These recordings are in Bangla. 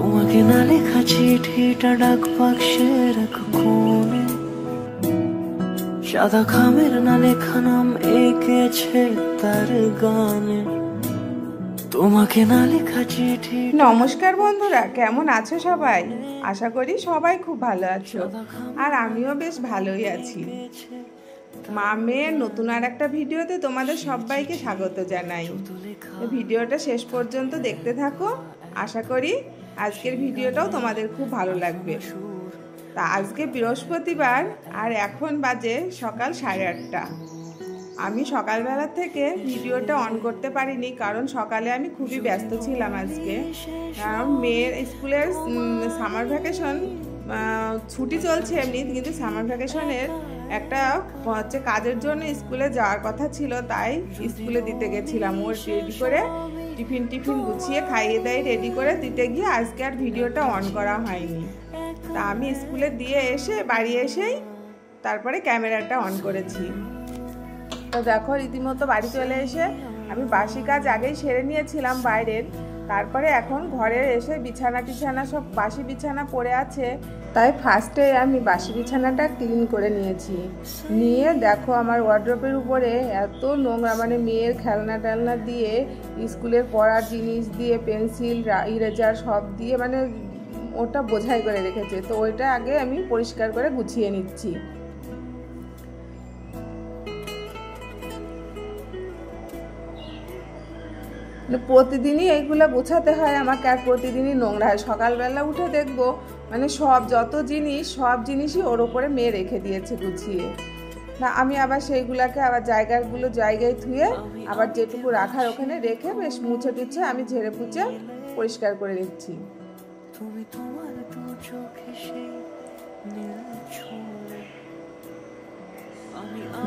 তোমাকে না লেখা চিঠিটা ডাক বাক্সের এক কোণে, সাদা খামের না লেখা নাম এঁকেছে তার গানে। তোমাকে না লেখা চিঠি। নমস্কার বন্ধুরা, কেমন আছো সবাই? আশা করি সবাই খুব ভালো আছো, আর আমিও বেশ ভালোই আছি। মা মেয়ের নতুন আর একটা ভিডিওতে তোমাদের সবাইকে স্বাগত জানাই। ভিডিওটা শেষ পর্যন্ত দেখতে থাকো, আশা করি আজকের ভিডিওটাও তোমাদের খুব ভালো লাগবে। তা আজকে বৃহস্পতিবার, আর এখন বাজে সকাল 8:30। আমি সকালবেলা থেকে ভিডিওটা অন করতে পারিনি, কারণ সকালে আমি খুবই ব্যস্ত ছিলাম আজকে। কারণ মেয়ের স্কুলের সামার ভ্যাকেশন ছুটি চলছে এমনি, কিন্তু সামার ভ্যাকেশনের একটা হচ্ছে কাজের জন্য স্কুলে যাওয়ার কথা ছিল, তাই স্কুলে দিতে গেছিলাম। ওর রেডি করে টিফিন গুছিয়ে খাইয়ে দেয় রেডি করে দিতে গিয়ে আজকে আর ভিডিওটা অন করা হয়নি। তা আমি স্কুলে দিয়ে এসে বাড়ি এসেই তারপরে ক্যামেরাটা অন করেছি। তো দেখো, রীতিমতো বাড়ি চলে এসে আমি বাসি কাজ আগেই সেরে নিয়েছিলাম বাইরের। তারপরে এখন ঘরে এসে বিছানা সব বাসি বিছানা পড়ে আছে, তাই ফার্স্টে আমি বাসি বিছানাটা ক্লিন করে নিয়েছি। নিয়ে দেখো, আমার ওয়ার্ড্রপের উপরে এত নোংরা, মানে মেয়ের খেলনা টেলনা দিয়ে, স্কুলের পড়ার জিনিস দিয়ে, পেন্সিল ইরেজার সব দিয়ে, মানে ওটা বোঝাই করে রেখেছে। তো ওইটা আগে আমি পরিষ্কার করে গুছিয়ে নিচ্ছি। প্রতিদিনই এইগুলো গোছাতে হয় আমাকে, আর প্রতিদিনই নোংরা হয়। সকালবেলা উঠে দেখবো মানে যত জিনিস, সব জিনিসই ওর ওপরে মেয়ে রেখে দিয়েছে গুছিয়ে। না, আমি আবার সেইগুলাকে আবার জায়গায় ধুয়ে আবার যেটুকু রাখার ওখানে রেখে বেশ মুছে টুছে আমি ঝেড়ে পুছে পরিষ্কার করে নিচ্ছি।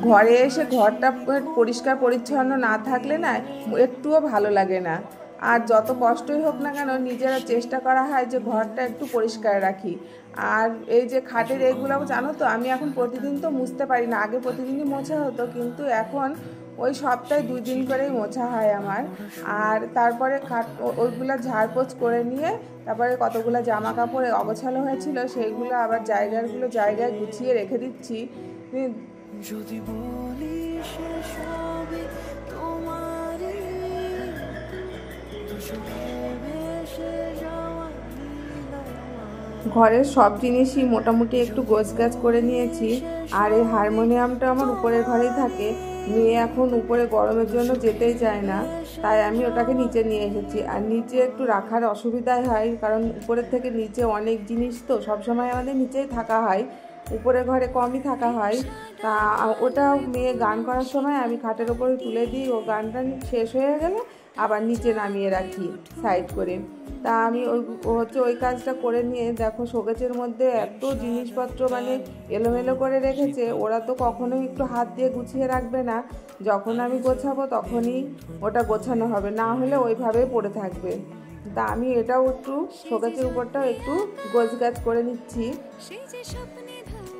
ঘরে এসে ঘরটা পরিষ্কার পরিচ্ছন্ন না থাকলে না একটুও ভালো লাগে না। আর যত কষ্টই হোক না কেন, নিজেরা চেষ্টা করা হয় যে ঘরটা একটু পরিষ্কার রাখি। আর এই যে খাটের এইগুলো জানো তো, আমি এখন প্রতিদিন তো মুছতে পারি না। আগে প্রতিদিনই মোছা হতো, কিন্তু এখন ওই সপ্তাহে 2 দিন করেই মোছা হয় আমার। আর তারপরে ওইগুলো ঝাড়পোছ করে নিয়ে তারপরে কতগুলো জামা কাপড় অগোছালো হয়েছিল সেইগুলো আবার জায়গায় গুছিয়ে রেখে দিচ্ছি। যদি বলি শেষ হবে তোমারই ঘরের সব জিনিসই মোটামুটি একটু গোছগাছ করে নিয়েছি। আর এই হারমোনিয়ামটা আমার উপরের ঘরেই থাকে। মেয়ে এখন উপরে গরমের জন্য যেতেই চায় না, তাই আমি ওটাকে নিচে নিয়ে এসেছি। আর নিচে একটু রাখার অসুবিধাই হয়, কারণ উপরের থেকে নিচে অনেক জিনিস, তো সবসময় আমাদের নিচেই থাকা হয়, উপরে ঘরে কমই থাকা হয়। তা ওটা মেয়ে গান করার সময় আমি খাটের ওপরে তুলে দিই, ও গানটা শেষ হয়ে গেলে আবার নিচে নামিয়ে রাখি সাইড করে। তা আমি ওই কাজটা করে নিয়ে দেখো, শোকেসের মধ্যে এত জিনিসপত্র মানে এলোমেলো করে রেখেছে। ওরা তো কখনোই একটু হাত দিয়ে গুছিয়ে রাখবে না, যখন আমি গোছাবো তখনই ওটা গোছানো হবে, না হলে ওইভাবেই পড়ে থাকবে। তা আমি এটাও একটু শোকেসের উপরটাও একটু গোছগাছ করে নিচ্ছি।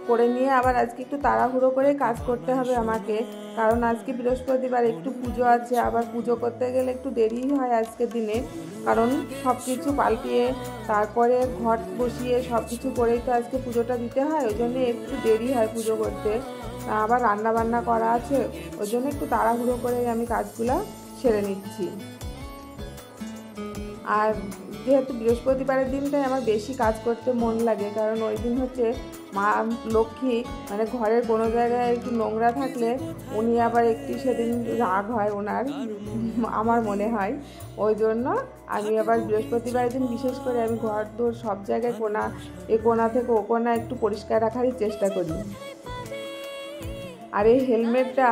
করে নিয়ে আবার আজকে একটু তাড়াহুড়ো করে কাজ করতে হবে আমাকে, কারণ আজকে বৃহস্পতিবার, একটু পুজো আছে। আবার পুজো করতে গেলে একটু দেরি হয় আজকের দিনে, কারণ সব কিছু পাল্টিয়ে তারপরে ঘট বসিয়ে সব কিছু করেই তো আজকে পুজোটা দিতে হয়। ওই জন্য একটু দেরি হয় পুজো করতে। আবার রান্না বান্না করা আছে, ওই জন্য একটু তাড়াহুড়ো করে আমি কাজগুলো সেরে নিচ্ছি। আর যেহেতু বৃহস্পতিবারের দিনটাই আমার বেশি কাজ করতে মন লাগে, কারণ ওই দিন হচ্ছে মা লক্ষ্মী, মানে ঘরের কোনো জায়গায় একটু নোংরা থাকলে উনি আবার একটু সেদিন রাগ হয় ওনার, আমার মনে হয়। ওই জন্য আমি আবার বৃহস্পতিবারের দিন বিশেষ করে আমি ঘর দোর সব জায়গায় কোণা থেকে ও কোণা একটু পরিষ্কার রাখারই চেষ্টা করি। আর এই হেলমেটটা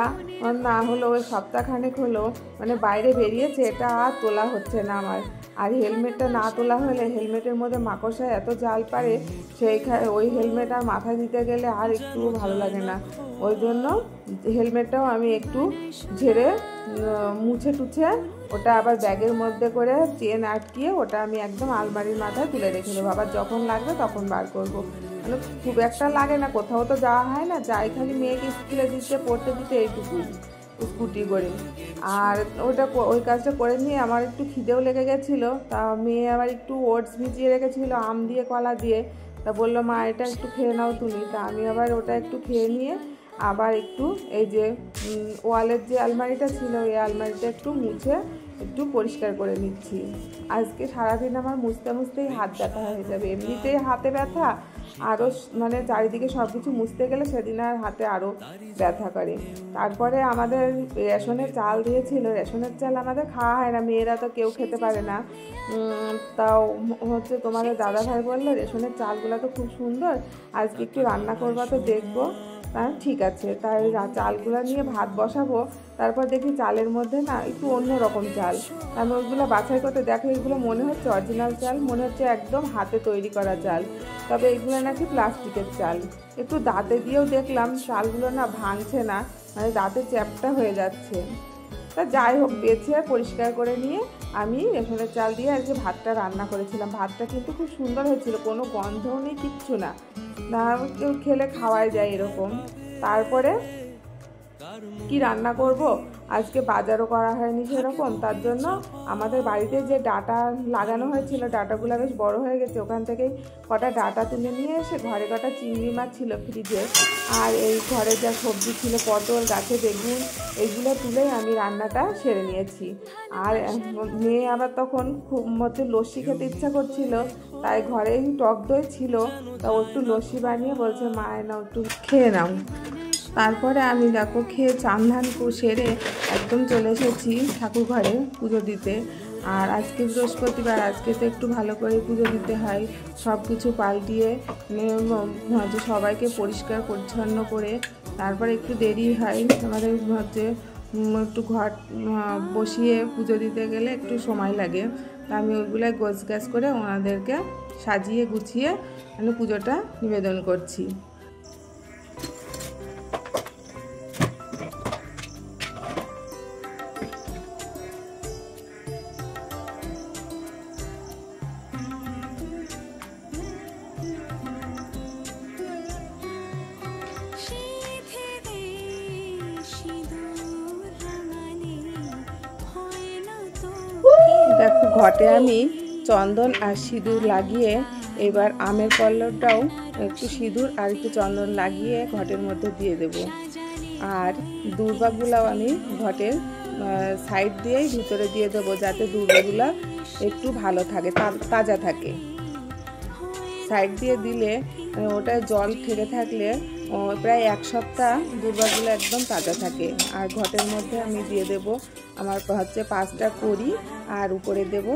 না হলো ওই সপ্তাহখানেক হলো মানে বাইরে বেরিয়েছে, এটা আর তোলা হচ্ছে না আমার। আর হেলমেটটা না তোলা হলে হেলমেটের মধ্যে মাকড়সায় এত জাল পারে, ওই হেলমেট আর মাথায় দিতে গেলে আর একটু ভালো লাগে না। ওই জন্য হেলমেটটাও আমি একটু ঝেড়ে মুছে টুছে ওটা আবার ব্যাগের মধ্যে করে চেন আটকিয়ে ওটা আমি একদম আলমারির মাথায় তুলে রেখে দেবো। আবার যখন লাগবে তখন বার করবো। মানে খুব একটা লাগে না, কোথাও তো যাওয়া হয় না, যাই খালি মেয়েকে স্কুলে দিতে পড়তে দিতে এইটুকুই। স্কুটি করে। আর ওই কাজটা করে নিয়ে আমার একটু খিদেও লেগে গেছিলো। তা মেয়ে আবার একটু ওটস ভিজিয়ে রেখেছিলো আম দিয়ে কলা দিয়ে। তা বললো মা এটা একটু খেয়ে নাও তুমি। তা আমি আবার ওটা একটু খেয়ে নিয়ে আবার একটু এই যে ওয়ালের যে আলমারিটা ছিল এই আলমারিটা একটু মুছে একটু পরিষ্কার করে নিচ্ছি। আজকে সারাদিন আমার মুছতে মুছতেই হাত ব্যথা হয়ে যাবে, এমনিতেই হাতে ব্যথা, আরও মানে চারিদিকে সব কিছু মুছতে গেলে সেদিন আর হাতে আরও ব্যথা করে। তারপরে আমাদের রেশনের চাল দিয়েছিল, রেশনের চাল আমাদের খাওয়া হয় না, মেয়েরা তো কেউ খেতে পারে না। তাও হচ্ছে তোমাদের দাদাভাই বললো রেশনের চালগুলো তো খুব সুন্দর, আজকে একটু রান্না করবা তো দেখবো। ঠিক আছে, তাই চালগুলো নিয়ে ভাত বসাবো। তারপর দেখি চালের মধ্যে না একটু অন্য রকম চাল, আমি ওইগুলো বাছাই করতে দেখো এগুলো মনে হচ্ছে অরিজিনাল চাল, মনে হচ্ছে একদম হাতে তৈরি করা চাল, তবে এগুলো নাকি প্লাস্টিকের চাল। একটু দাঁতে দিয়েও দেখলাম চালগুলো না ভাঙছে না, মানে দাঁতে চ্যাপটা হয়ে যাচ্ছে। তা যাই হোক, বেছে পরিষ্কার করে নিয়ে আমি রেশনের চাল দিয়ে আজকে ভাতটা রান্না করেছিলাম। ভাতটা কিন্তু খুব সুন্দর হয়েছিল, কোনো গন্ধও নেই, কিচ্ছু না, না কেউ খেলে খাওয়াই যায় এরকম। তারপরে কি রান্না করব, আজকে বাজারও করা হয়নি সেরকম, তার জন্য আমাদের বাড়িতে যে ডাটা লাগানো হয়েছিল ডাটাগুলো বেশ বড় হয়ে গেছে, ওখান থেকেই কটা ডাটা তুলে নিয়ে এসে ঘরে কটা চিংড়ি মাছ ছিল ফ্রিজে, আর এই ঘরে যা সবজি ছিল পটল, গাছে বেগুন, এইগুলো তুলেই আমি রান্নাটা সেরে নিয়েছি। আর মেয়ে আবার তখন খুব মধ্যে লস্যি খেতে ইচ্ছা করছিল, তাই ঘরেই টক দই ছিল, তা ও একটু লস্যি বানিয়ে বলছে মা নাও একটু খেয়ে নাও। তারপরে আমি দেখো খেয়ে চান ধান সেরে একদম চলে এসেছি ঠাকুর ঘরে পুজো দিতে। আর আজকে বৃহস্পতিবার, আজকে তো একটু ভালো করে পুজো দিতে হয়, সব কিছু পাল্টিয়ে হচ্ছে সবাইকে পরিষ্কার পরিচ্ছন্ন করে তারপরে একটু দেরি হয় আমাদের হচ্ছে একটু ঘর বসিয়ে পুজো দিতে গেলে একটু সময় লাগে। তা আমি ওইগুলো গোছগাছ করে ওনাদেরকে সাজিয়ে গুছিয়ে আমি পুজোটা নিবেদন করছি। দেখো ঘটে আমি চন্দন আর সিঁদুর লাগিয়ে এবার আমের পল্লবটাও একটু সিঁদুর আর একটু চন্দন লাগিয়ে ঘটের মধ্যে দিয়ে দেব। আর দূর্বাগুলাও আমি ঘটের সাইড দিয়েই ভিতরে দিয়ে দেবো, যাতে দূর্বাগুলা একটু ভালো থাকে, তাজা থাকে। সাইড দিয়ে দিলে ওটা জল থেকে থাকলে প্রায় এক সপ্তাহ দূর্বাগুলো একদম তাজা থাকে। আর ঘটের মধ্যে আমি দিয়ে দেব আমার হচ্ছে 5টা কড়ি, আর উপরে দেব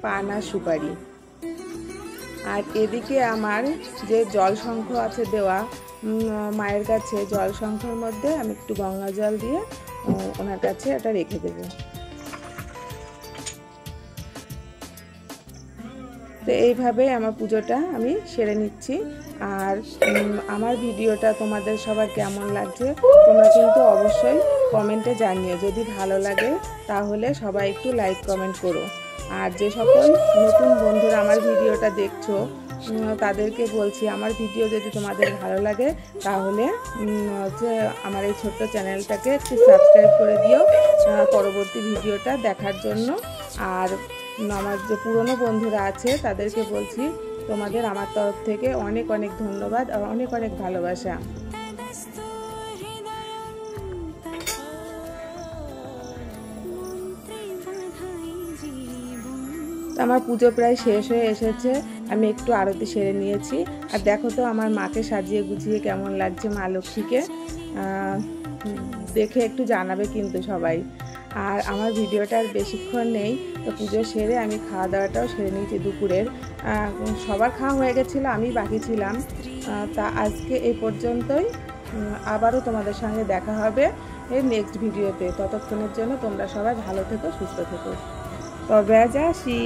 পান আর সুপারি। আর এদিকে আমার যে জল শঙ্খ আছে দেওয়া মায়ের কাছে, জল শঙ্খের মধ্যে আমি একটু গঙ্গা জল দিয়ে ওনার কাছে এটা রেখে দেবো। তো এইভাবে আমার পুজোটা আমি সেরে নিচ্ছি। আর আমার ভিডিওটা তোমাদের সবার কেমন লাগছে তোমরা কিন্তু অবশ্যই কমেন্টে জানিও, যদি ভালো লাগে তাহলে সবাই একটু লাইক কমেন্ট করো। আর যে সকল নতুন বন্ধুরা আমার ভিডিওটা দেখছো তাদেরকে বলছি আমার ভিডিও যদি তোমাদের ভালো লাগে তাহলে হচ্ছে আমার এই ছোট্ট চ্যানেলটাকে একটু সাবস্ক্রাইব করে দিও পরবর্তী ভিডিওটা দেখার জন্য। আর আমার যে পুরনো বন্ধুরা আছে তাদেরকে বলছি তোমাদের আমার তরফ থেকে অনেক অনেক ধন্যবাদ আর অনেক অনেক ভালোবাসা। আমার পুজো প্রায় শেষ হয়ে এসেছে, আমি একটু আরতি সেরে নিয়েছি। আর দেখো তো আমার মাকে সাজিয়ে গুছিয়ে কেমন লাগছে, মা লক্ষ্মীকে দেখে একটু জানাবে কিন্তু সবাই। আর আমার ভিডিওটা আর বেশিক্ষণ নেই, তো পুজো সেরে আমি খাওয়া দাওয়াটাও সেরে নিয়েছি দুপুরের। সবার খাওয়া হয়ে গেছিলো, আমি বাকি ছিলাম। তা আজকে এই পর্যন্তই, আবারও তোমাদের সঙ্গে দেখা হবে এর নেক্সট ভিডিওতে। ততক্ষণের জন্য তোমরা সবাই ভালো থেকো, সুস্থ থেকো। তবে আজ আসি।